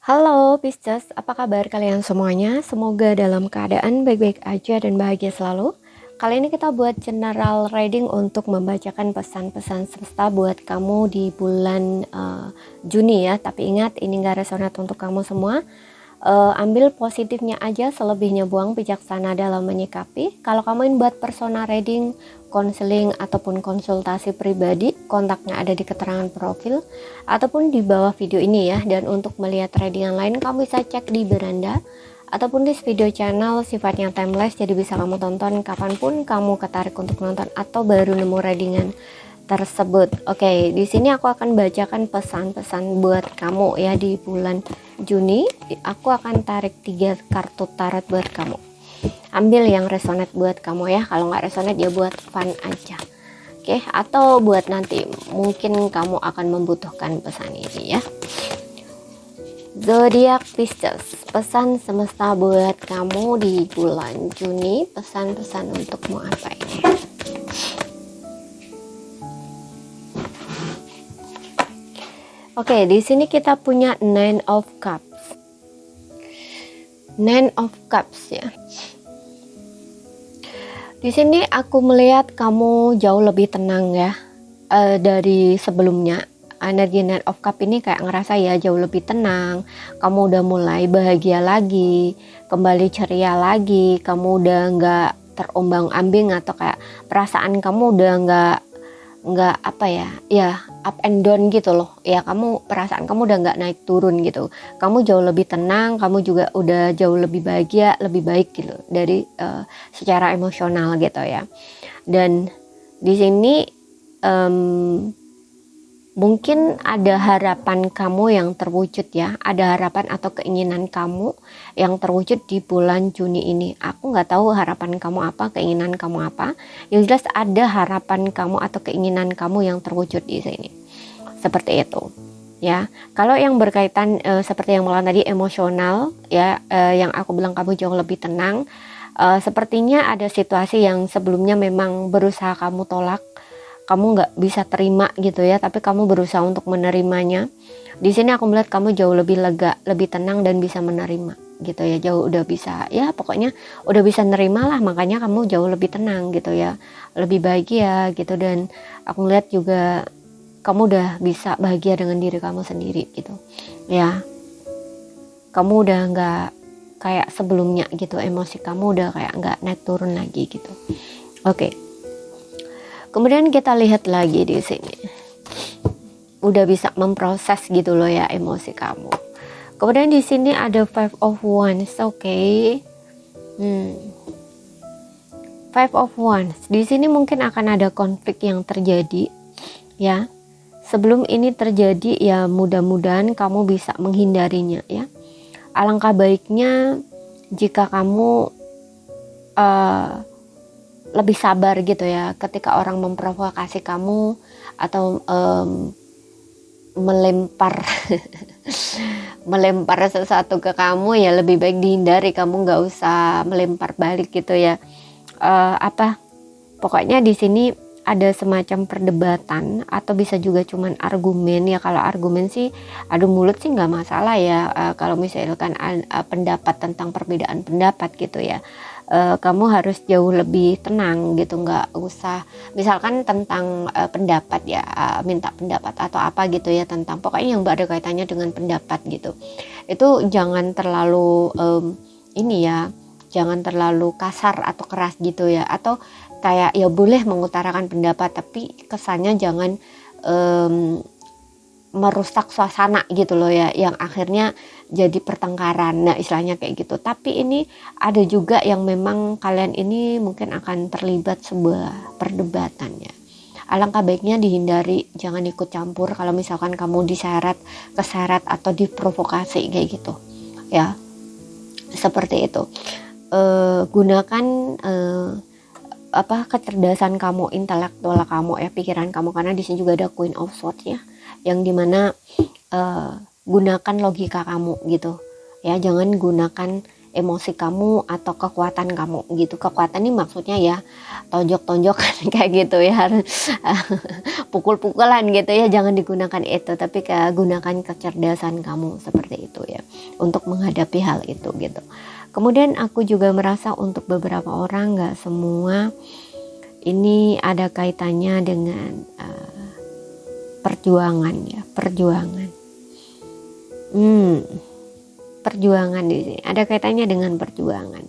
Halo Pisces, apa kabar kalian semuanya? Semoga dalam keadaan baik-baik aja dan bahagia selalu. Kali ini kita buat general reading untuk membacakan pesan-pesan semesta buat kamu di bulan Juni ya. Tapi ingat, ini gak resonate untuk kamu semua. Ambil positifnya aja, selebihnya buang, bijaksana dalam menyikapi. Kalau kamu ingin buat personal reading, konseling ataupun konsultasi pribadi, kontaknya ada di keterangan profil ataupun di bawah video ini ya. Dan untuk melihat readingan lain, kamu bisa cek di beranda ataupun di video channel, sifatnya timeless, jadi bisa kamu tonton kapanpun kamu ketarik untuk nonton atau baru nemu readingan tersebut. Oke, di sini aku akan bacakan pesan-pesan buat kamu ya di bulan Juni. Aku akan tarik 3 kartu tarot buat kamu. Ambil yang resonate buat kamu ya. Kalau nggak resonate ya buat fun aja. Oke, atau buat nanti mungkin kamu akan membutuhkan pesan ini ya. Zodiak Pisces, pesan semesta buat kamu di bulan Juni. Pesan-pesan untukmu apa ini? Oke, di sini kita punya Nine of Cups. Nine of Cups ya. Di sini aku melihat kamu jauh lebih tenang ya dari sebelumnya. Energi Nine of Cups ini kayak ngerasa ya jauh lebih tenang. Kamu udah mulai bahagia lagi, kembali ceria lagi. Kamu udah nggak terombang-ambing atau kayak perasaan kamu udah nggak apa ya up and down gitu loh ya. Perasaan kamu udah nggak naik turun gitu. Kamu jauh lebih tenang, kamu juga udah jauh lebih bahagia, lebih baik gitu dari secara emosional gitu ya. Dan di sini mungkin ada harapan kamu yang terwujud ya, ada harapan atau keinginan kamu yang terwujud di bulan Juni ini. Aku nggak tahu harapan kamu apa, keinginan kamu apa. Yang jelas ada harapan kamu atau keinginan kamu yang terwujud di sini. Seperti itu ya. Kalau yang berkaitan seperti yang malam tadi emosional ya, yang aku bilang kamu jauh lebih tenang. Sepertinya ada situasi yang sebelumnya memang berusaha kamu tolak, kamu nggak bisa terima gitu ya, tapi kamu berusaha untuk menerimanya. Di sini aku melihat kamu jauh lebih lega, lebih tenang dan bisa menerima gitu ya. Jauh udah bisa ya, pokoknya udah bisa nerima lah, makanya kamu jauh lebih tenang gitu ya, lebih bahagia gitu. Dan aku melihat juga kamu udah bisa bahagia dengan diri kamu sendiri gitu ya. Kamu udah nggak kayak sebelumnya gitu, emosi kamu udah kayak nggak naik turun lagi gitu. Oke. Kemudian kita lihat lagi di sini, udah bisa memproses gitu loh ya emosi kamu. Kemudian di sini ada Five of Wands, oke. Five of Wands, di sini mungkin akan ada konflik yang terjadi ya. Sebelum ini terjadi ya, mudah-mudahan kamu bisa menghindarinya ya. Alangkah baiknya jika kamu lebih sabar gitu ya ketika orang memprovokasi kamu atau melempar melempar sesuatu ke kamu ya, lebih baik dihindari. Kamu nggak usah melempar balik gitu ya. Pokoknya di sini ada semacam perdebatan atau bisa juga cuman argumen ya. Kalau argumen sih adu mulut sih nggak masalah ya. Kalau misalkan pendapat tentang perbedaan pendapat gitu ya, kamu harus jauh lebih tenang gitu, nggak usah misalkan tentang pendapat ya, minta pendapat atau apa gitu ya, tentang pokoknya yang ada kaitannya dengan pendapat gitu. Itu jangan terlalu ini ya, jangan terlalu kasar atau keras gitu ya, atau kayak ya boleh mengutarakan pendapat tapi kesannya jangan merusak suasana gitu loh ya, yang akhirnya jadi pertengkaran. Nah istilahnya kayak gitu. Tapi ini ada juga yang memang kalian ini mungkin akan terlibat sebuah perdebatan ya. Alangkah baiknya dihindari, jangan ikut campur kalau misalkan kamu keseret atau diprovokasi kayak gitu ya. Seperti itu. Gunakan kecerdasan kamu, intelektual kamu ya, pikiran kamu, karena di sini juga ada Queen of Swords ya, yang dimana gunakan logika kamu gitu ya, jangan gunakan emosi kamu atau kekuatan kamu gitu. Kekuatan ini maksudnya ya tonjok-tonjokan kayak gitu ya, pukul-pukulan gitu ya, jangan digunakan itu, tapi gunakan kecerdasan kamu seperti itu ya. untuk menghadapi hal itu gitu. Kemudian aku juga merasa untuk beberapa orang, nggak semua, ini ada kaitannya dengan perjuangan ya, perjuangan. Perjuangan di sini ada kaitannya dengan perjuangan.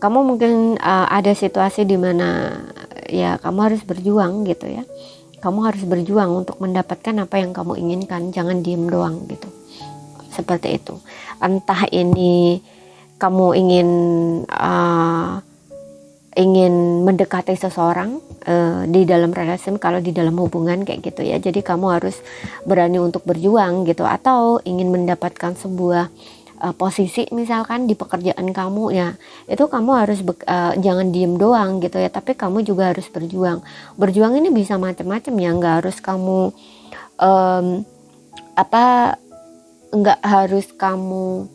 Kamu mungkin ada situasi di mana ya kamu harus berjuang gitu ya. Kamu harus berjuang untuk mendapatkan apa yang kamu inginkan, jangan diem doang gitu. Seperti itu. Entah ini kamu ingin mendekati seseorang di dalam relasi, kalau di dalam hubungan kayak gitu ya. Jadi kamu harus berani untuk berjuang gitu, atau ingin mendapatkan sebuah posisi misalkan di pekerjaan kamu ya, itu kamu harus jangan diem doang gitu ya, tapi kamu juga harus berjuang. Berjuang ini bisa macam-macam ya, nggak harus kamu nggak harus kamu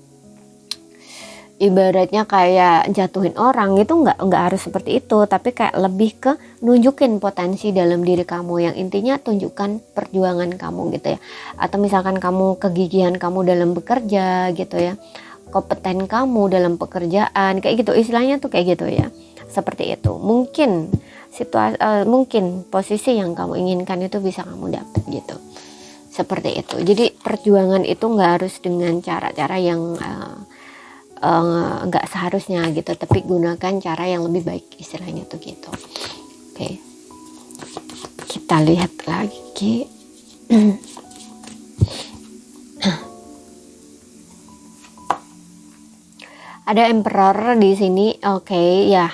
ibaratnya kayak jatuhin orang gitu, nggak harus seperti itu, tapi kayak lebih ke nunjukin potensi dalam diri kamu, yang intinya tunjukkan perjuangan kamu gitu ya. Atau misalkan kamu kegigihan kamu dalam bekerja gitu ya, kompeten kamu dalam pekerjaan kayak gitu, istilahnya tuh kayak gitu ya, seperti itu. Mungkin mungkin posisi yang kamu inginkan itu bisa kamu dapat gitu, seperti itu. Jadi perjuangan itu nggak harus dengan cara-cara yang nggak seharusnya gitu, tapi gunakan cara yang lebih baik, istilahnya tuh gitu. Oke, kita lihat lagi. Ada emperor di sini. Oke, ya.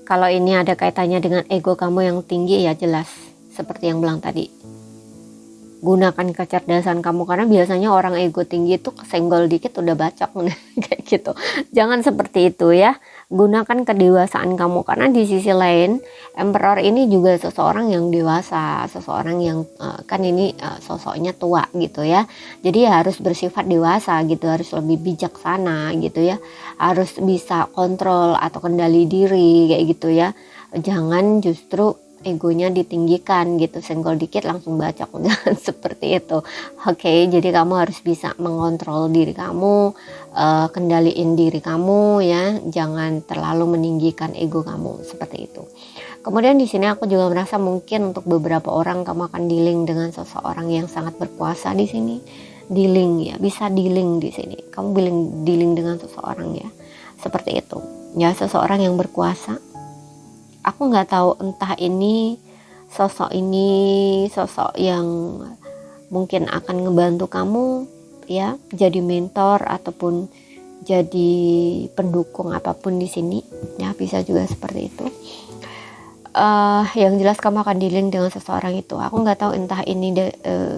Kalau ini ada kaitannya dengan ego kamu yang tinggi ya, jelas seperti yang bilang tadi. Gunakan kecerdasan kamu, karena biasanya orang ego tinggi itu kesenggol dikit udah bacok kayak gitu. Jangan seperti itu ya. Gunakan kedewasaan kamu, karena di sisi lain emperor ini juga seseorang yang dewasa, seseorang yang kan ini sosoknya tua gitu ya. Jadi ya harus bersifat dewasa gitu, harus lebih bijaksana gitu ya. Harus bisa kontrol atau kendali diri kayak gitu ya. Jangan justru egonya ditinggikan gitu, senggol dikit langsung bacok, jangan seperti itu. Oke, jadi kamu harus bisa mengontrol diri kamu, kendaliin diri kamu ya, jangan terlalu meninggikan ego kamu, seperti itu. Kemudian di sini aku juga merasa mungkin untuk beberapa orang kamu akan dealing dengan seseorang yang sangat berkuasa di sini. Dealing ya, bisa dealing di sini. Kamu dealing dengan seseorang ya, seperti itu. Ya, seseorang yang berkuasa. Aku nggak tahu entah ini sosok yang mungkin akan ngebantu kamu ya, jadi mentor ataupun jadi pendukung apapun di sini ya, bisa juga seperti itu. Yang jelas kamu akan dealing dengan seseorang itu. Aku nggak tahu entah ini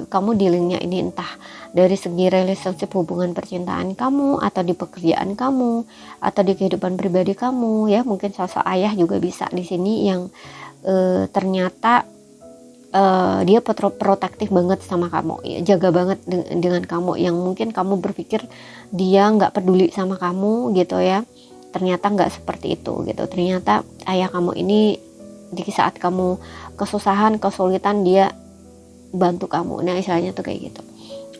kamu dealingnya ini entah dari segi relationship, hubungan percintaan kamu, atau di pekerjaan kamu, atau di kehidupan pribadi kamu ya. Mungkin sosok ayah juga bisa di sini yang ternyata dia protektif banget sama kamu ya, jaga banget dengan kamu, yang mungkin kamu berpikir dia nggak peduli sama kamu gitu ya. Ternyata nggak seperti itu gitu. Ternyata ayah kamu ini di saat kamu kesusahan, kesulitan, dia bantu kamu. Nah, istilahnya tuh kayak gitu.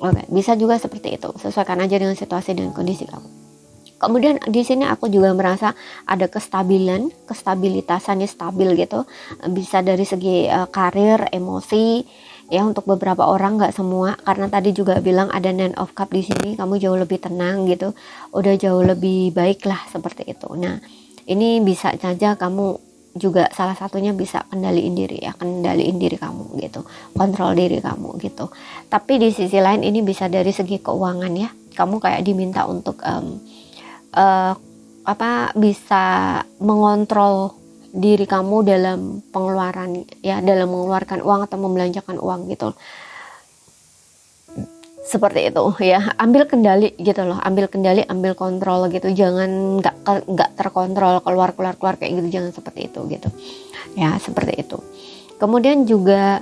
Oke, bisa juga seperti itu. Sesuaikan aja dengan situasi dan kondisi kamu. Kemudian di sini aku juga merasa ada kestabilitasannya stabil gitu. Bisa dari segi karir, emosi ya, untuk beberapa orang, nggak semua. Karena tadi juga bilang ada Nine of Cup di sini, kamu jauh lebih tenang gitu. Udah jauh lebih baik lah, seperti itu. Nah, ini bisa saja kamu juga salah satunya bisa kendaliin diri kamu gitu, kontrol diri kamu gitu. Tapi di sisi lain ini bisa dari segi keuangan ya, kamu kayak diminta untuk bisa mengontrol diri kamu dalam pengeluaran ya, dalam mengeluarkan uang atau membelanjakan uang gitu, seperti itu ya. Ambil kendali gitu loh, ambil kontrol gitu, jangan nggak terkontrol, keluar kayak gitu, jangan seperti itu gitu ya, seperti itu. Kemudian juga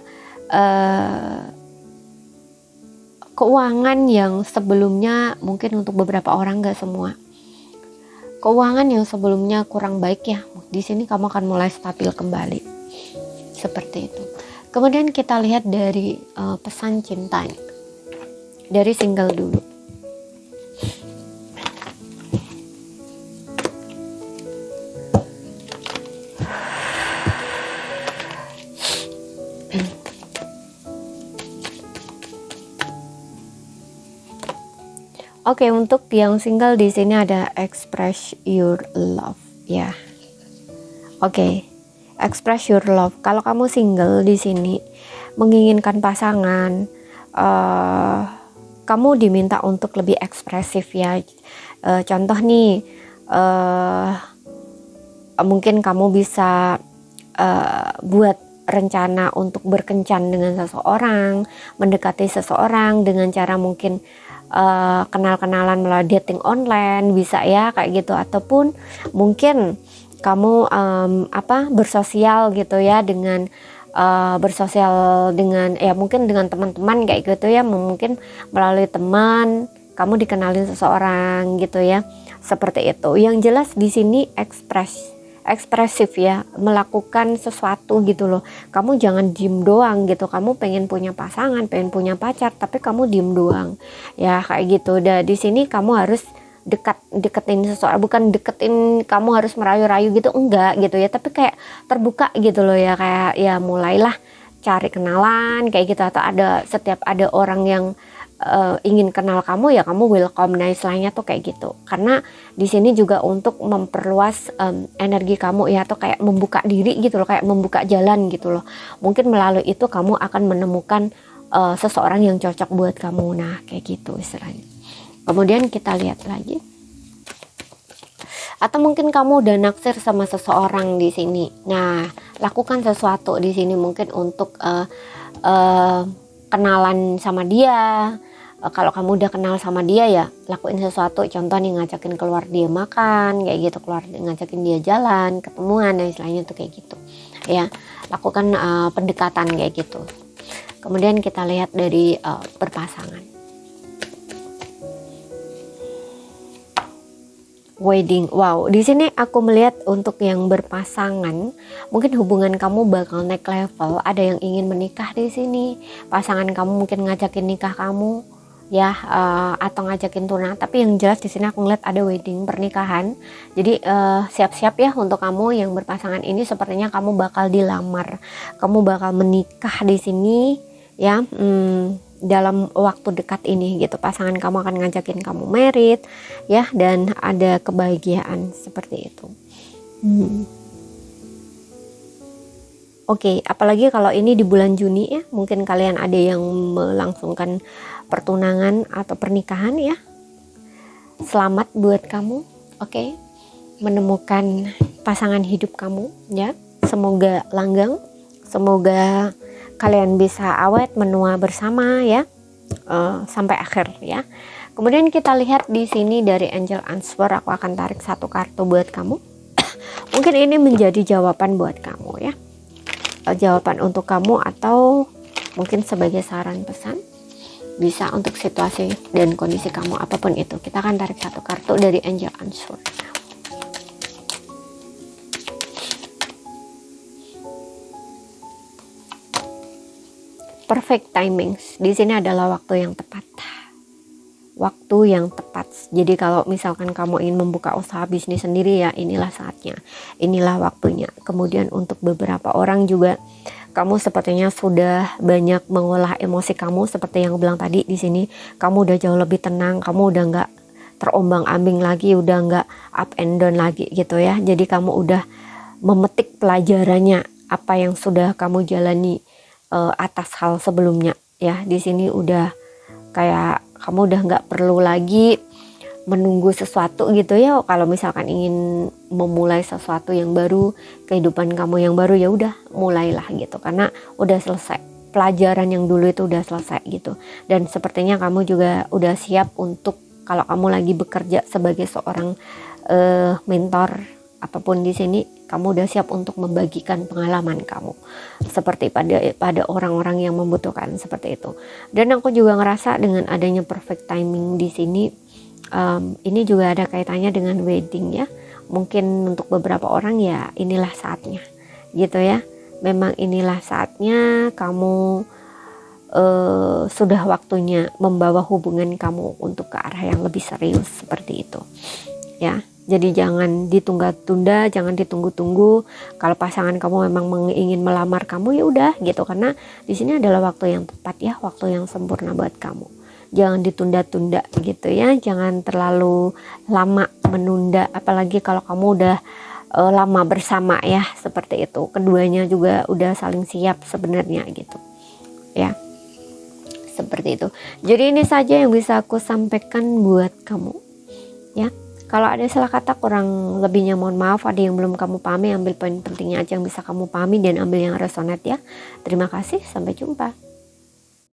keuangan yang sebelumnya mungkin untuk beberapa orang, nggak semua, keuangan yang sebelumnya kurang baik ya, di sini kamu akan mulai stabil kembali, seperti itu. Kemudian kita lihat dari pesan cintanya dari single dulu. Oke, untuk yang single di sini ada express your love ya. Oke, express your love. Kalau kamu single di sini menginginkan pasangan, kamu diminta untuk lebih ekspresif ya. Contoh nih, mungkin kamu bisa buat rencana untuk berkencan dengan seseorang, mendekati seseorang dengan cara mungkin kenal-kenalan melalui dating online, bisa ya kayak gitu. Ataupun mungkin kamu bersosial gitu ya, dengan bersosial dengan ya mungkin dengan teman-teman kayak gitu ya, mungkin melalui teman kamu dikenalin seseorang gitu ya, seperti itu. Yang jelas di sini ekspresif ya, melakukan sesuatu gitu loh. Kamu jangan diem doang gitu. Kamu pengen punya pasangan, pengen punya pacar, tapi kamu diem doang ya, kayak gitu. Dan di sini kamu harus deketin seseorang, bukan deketin kamu harus merayu-rayu gitu, enggak gitu ya, tapi kayak terbuka gitu loh ya, kayak ya mulailah cari kenalan kayak gitu. Atau setiap ada orang yang ingin kenal kamu ya kamu welcome. Nah istilahnya tuh kayak gitu, karena di sini juga untuk memperluas energi kamu ya, atau kayak membuka diri gitu loh, kayak membuka jalan gitu loh. Mungkin melalui itu kamu akan menemukan seseorang yang cocok buat kamu. Nah kayak gitu istilahnya. Kemudian kita lihat lagi, atau mungkin kamu udah naksir sama seseorang di sini. Nah lakukan sesuatu di sini mungkin untuk kenalan sama dia. Kalau kamu udah kenal sama dia ya lakuin sesuatu, contoh nih ngajakin keluar dia makan kayak gitu, ngajakin dia jalan, ketemuan, nah istilahnya tuh kayak gitu ya. Lakukan pendekatan kayak gitu. Kemudian kita lihat dari berpasangan, wedding. Wow, di sini aku melihat untuk yang berpasangan, mungkin hubungan kamu bakal naik level. Ada yang ingin menikah di sini. Pasangan kamu mungkin ngajakin nikah kamu ya, atau ngajakin tunang. Tapi yang jelas di sini aku ngeliat ada wedding, pernikahan. Jadi siap-siap ya untuk kamu yang berpasangan ini. Sepertinya kamu bakal dilamar, kamu bakal menikah di sini ya. Dalam waktu dekat ini gitu, pasangan kamu akan ngajakin kamu merit ya, dan ada kebahagiaan seperti itu. Oke, apalagi kalau ini di bulan Juni ya, mungkin kalian ada yang melangsungkan pertunangan atau pernikahan ya. Selamat buat kamu, oke, menemukan pasangan hidup kamu ya. Semoga langgeng, semoga kalian bisa awet menua bersama ya, sampai akhir ya. Kemudian kita lihat di sini dari Angel Answer, aku akan tarik satu kartu buat kamu. Mungkin ini menjadi jawaban buat kamu ya, jawaban untuk kamu, atau mungkin sebagai saran pesan, bisa untuk situasi dan kondisi kamu apapun itu. Kita akan tarik satu kartu dari Angel Answer. Perfect timings di sini adalah waktu yang tepat. Waktu yang tepat. Jadi kalau misalkan kamu ingin membuka usaha bisnis sendiri ya, inilah saatnya, inilah waktunya. Kemudian untuk beberapa orang juga, kamu sepertinya sudah banyak mengolah emosi kamu, seperti yang bilang tadi di sini. Kamu udah jauh lebih tenang, kamu udah nggak terombang-ambing lagi, udah nggak up and down lagi gitu ya. Jadi kamu udah memetik pelajarannya apa yang sudah kamu jalani atas hal sebelumnya ya. Di sini udah kayak kamu udah nggak perlu lagi menunggu sesuatu gitu ya. Kalau misalkan ingin memulai sesuatu yang baru, kehidupan kamu yang baru, ya udah mulailah gitu, karena udah selesai pelajaran yang dulu itu, udah selesai gitu. Dan sepertinya kamu juga udah siap untuk, kalau kamu lagi bekerja sebagai seorang mentor apapun di sini, kamu udah siap untuk membagikan pengalaman kamu seperti pada orang-orang yang membutuhkan seperti itu. Dan aku juga ngerasa dengan adanya perfect timing di sini, ini juga ada kaitannya dengan wedding ya. Mungkin untuk beberapa orang ya inilah saatnya gitu ya. Memang inilah saatnya kamu sudah waktunya membawa hubungan kamu untuk ke arah yang lebih serius seperti itu ya. Jadi jangan ditunda-tunda, jangan ditunggu-tunggu. Kalau pasangan kamu memang ingin melamar kamu, ya udah gitu, karena di sini adalah waktu yang tepat ya, waktu yang sempurna buat kamu. jangan ditunda-tunda gitu ya, jangan terlalu lama menunda, apalagi kalau kamu udah lama bersama ya, seperti itu. Keduanya juga udah saling siap sebenarnya gitu ya, seperti itu. Jadi ini saja yang bisa aku sampaikan buat kamu ya. Kalau ada salah kata kurang lebihnya mohon maaf, ada yang belum kamu pahami, ambil poin pentingnya aja yang bisa kamu pahami dan ambil yang resonate ya. Terima kasih, sampai jumpa.